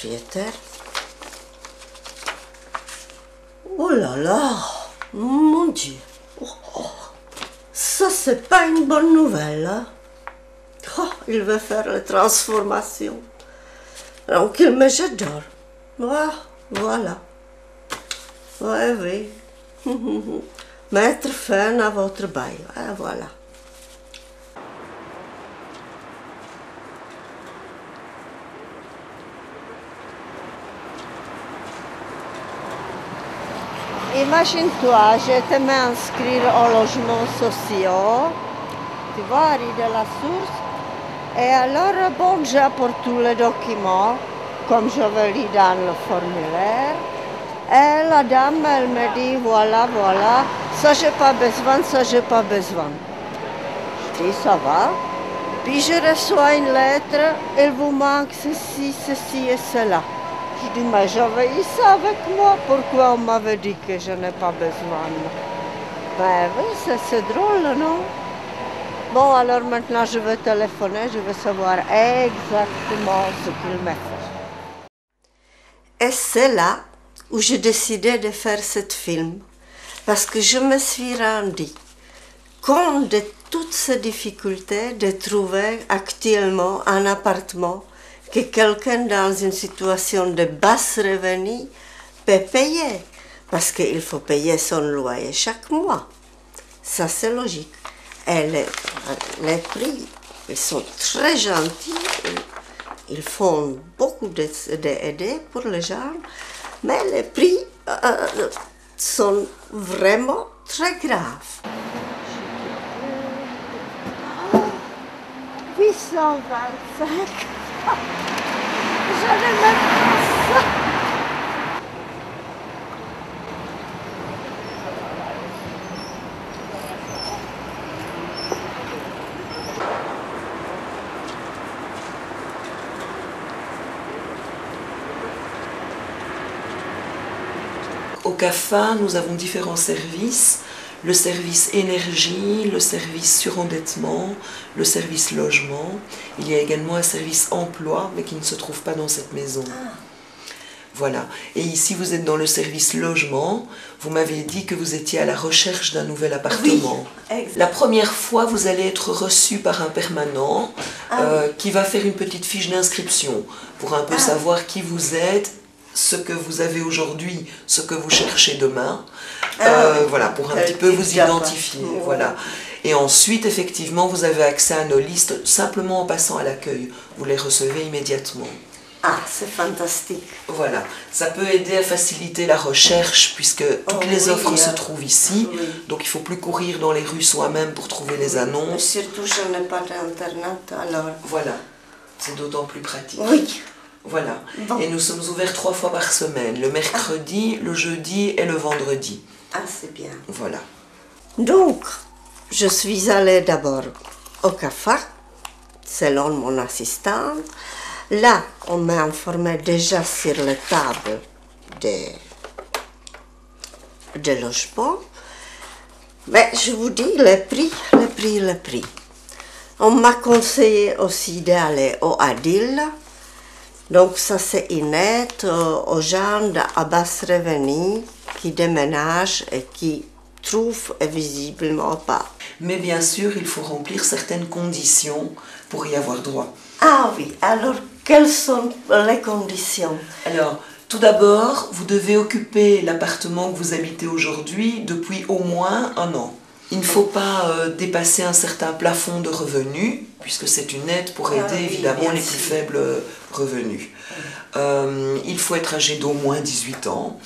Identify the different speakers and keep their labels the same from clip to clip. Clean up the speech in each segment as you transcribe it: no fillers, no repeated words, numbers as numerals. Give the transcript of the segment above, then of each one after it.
Speaker 1: propriétaire. Oh là là, mon Dieu, ça c'est pas une bonne nouvelle. Hein? Oh, il veut faire la transformation. Donc il me jette dehors. Voilà. Oui. Mettre fin à votre bail. Voilà. Imagine-toi, j'étais m'inscrire au logement social, tu vois, à rue de la Source. Et alors, bon, j'apporte tous les documents, comme je veux lire dans le formulaire. Et la dame, elle me dit, voilà, ça j'ai pas besoin, ça j'ai pas besoin. Je dis, ça va. Puis je reçois une lettre, il vous manque ceci et cela. Je dis, mais j'avais eu ça avec moi, pourquoi on m'avait dit que je n'ai pas besoin? Ben oui, c'est drôle, non? Bon, alors maintenant je vais téléphoner, je veux savoir exactement ce qu'il me fait. Et c'est là où j'ai décidé de faire ce film, parce que je me suis rendue compte de toutes ces difficultés de trouver actuellement un appartement que quelqu'un dans une situation de basse revenu peut payer, parce qu'il faut payer son loyer chaque mois. Ça, c'est logique. Et les prix, ils sont très gentils, ils font beaucoup d'aides pour les gens, mais les prix sont vraiment très graves. 825. Je n'aime pas ça.
Speaker 2: Au CAFA, nous avons différents services. Le service énergie, le service surendettement, le service logement. Il y a également un service emploi, mais qui ne se trouve pas dans cette maison. Voilà. Et ici, vous êtes dans le service logement. Vous m'avez dit que vous étiez à la recherche d'un nouvel appartement.
Speaker 1: Oui,
Speaker 2: la première fois, vous allez être reçu par un permanent qui va faire une petite fiche d'inscription pour un peu savoir qui vous êtes, ce que vous avez aujourd'hui, ce que vous cherchez demain. Voilà, pour un petit peu vous identifier. Voilà. Et ensuite, effectivement, vous avez accès à nos listes simplement en passant à l'accueil. Vous les recevez immédiatement.
Speaker 1: Ah, c'est fantastique.
Speaker 2: Voilà, ça peut aider à faciliter la recherche puisque toutes les offres se trouvent ici. Donc il ne faut plus courir dans les rues soi-même pour trouver les annonces.
Speaker 1: Mais surtout, je n'ai pas d'internet, alors...
Speaker 2: Voilà, c'est d'autant plus pratique.
Speaker 1: Oui.
Speaker 2: Voilà, et nous sommes ouverts 3 fois par semaine, le mercredi, le jeudi et le vendredi.
Speaker 1: Ah, c'est bien.
Speaker 2: Voilà.
Speaker 1: Donc, je suis allée d'abord au CAFA, selon mon assistante. Là, on m'a informé déjà sur la table de logement. Mais je vous dis, le prix. On m'a conseillé aussi d'aller au Adil. Donc ça c'est une aide aux gens à basse revenu qui déménagent et qui trouvent visiblement pas.
Speaker 2: Mais bien sûr, il faut remplir certaines conditions pour y avoir droit.
Speaker 1: Ah oui, alors quelles sont les conditions?
Speaker 2: Alors, tout d'abord, vous devez occuper l'appartement que vous habitez aujourd'hui depuis au moins 1 an. Il ne faut pas dépasser un certain plafond de revenus, puisque c'est une aide pour aider évidemment les plus faibles revenus. Il faut être âgé d'au moins 18 ans.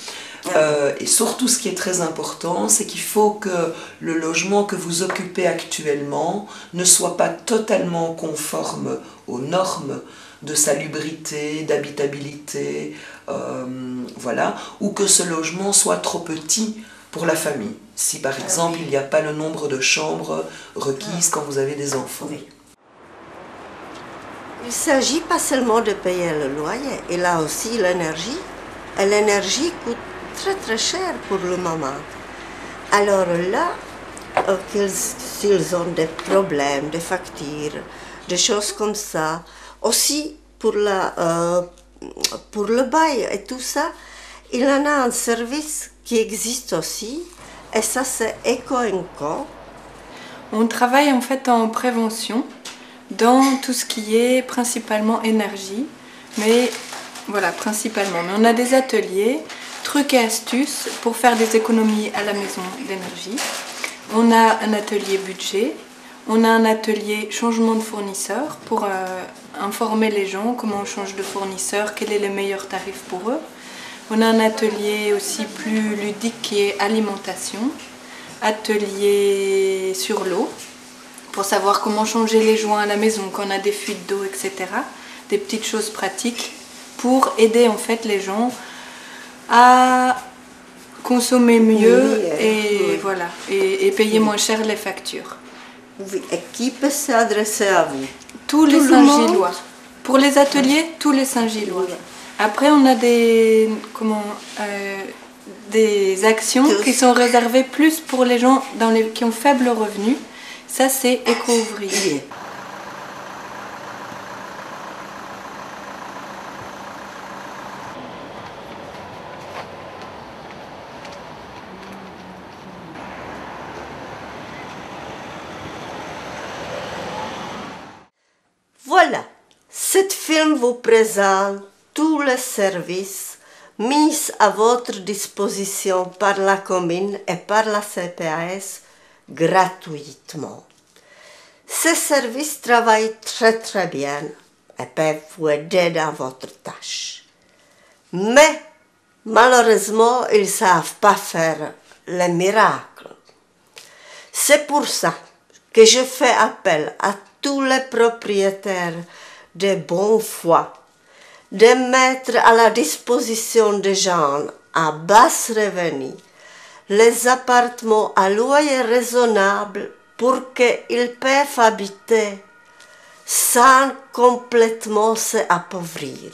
Speaker 2: Et surtout, ce qui est très important, c'est qu'il faut que le logement que vous occupez actuellement ne soit pas totalement conforme aux normes de salubrité, d'habitabilité, voilà, ou que ce logement soit trop petit pour la famille, si par exemple il n'y a pas le nombre de chambres requises quand vous avez des enfants.
Speaker 1: Oui. Il ne s'agit pas seulement de payer le loyer, il y a aussi l'énergie. Et l'énergie coûte très cher pour le moment. Alors là, s'ils ont des problèmes, des factures, des choses comme ça, aussi pour pour le bail et tout ça, il y en a un service qui existe aussi, et ça c'est Eco-Enco.
Speaker 3: On travaille en fait en prévention dans tout ce qui est principalement énergie, mais voilà, principalement. Mais on a des ateliers, trucs et astuces pour faire des économies à la maison d'énergie. On a un atelier budget, on a un atelier changement de fournisseur pour informer les gens comment on change de fournisseur, quel est le meilleur tarif pour eux. On a un atelier aussi plus ludique qui est alimentation, atelier sur l'eau, pour savoir comment changer les joints à la maison quand on a des fuites d'eau, etc. Des petites choses pratiques pour aider en fait les gens à consommer mieux et, voilà, et payer moins cher les factures.
Speaker 1: Oui. Et qui peut s'adresser à vous?
Speaker 3: Tous les Saint-Gillois. Pour les ateliers, tous les Saint-Gillois. Oui. Après, on a des actions qui sont réservées plus pour les gens qui ont faible revenu. Ça, c'est éco-ouvrier.
Speaker 1: Voilà, cet film vous présente tous les services mis à votre disposition par la commune et par la CPAS gratuitement. Ces services travaillent très bien et peuvent vous aider dans votre tâche. Mais malheureusement, ils ne savent pas faire les miracles. C'est pour ça que je fais appel à tous les propriétaires de bonne foi de mettre à la disposition des gens à basse revenu les appartements à loyer raisonnable pour qu'ils puissent habiter sans complètement s'appauvrir.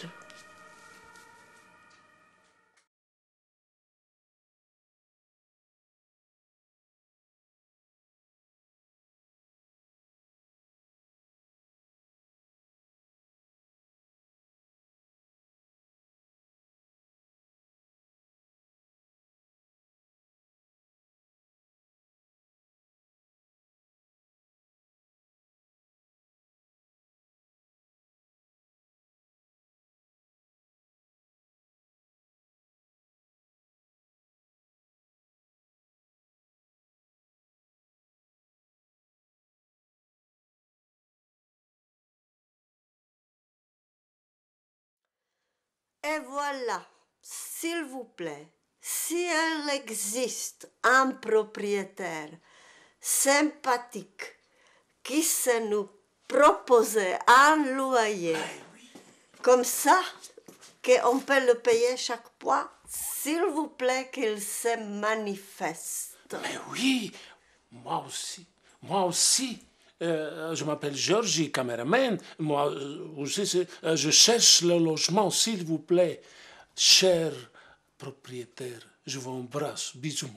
Speaker 1: Et voilà, s'il vous plaît, si il existe un propriétaire sympathique qui sait nous proposer un loyer comme ça, qu'on peut le payer chaque mois, s'il vous plaît, qu'il se manifeste.
Speaker 4: Mais oui, moi aussi. Je m'appelle Georgie, caméraman. Moi aussi, je cherche le logement, s'il vous plaît. Cher propriétaire, je vous embrasse. Bisous.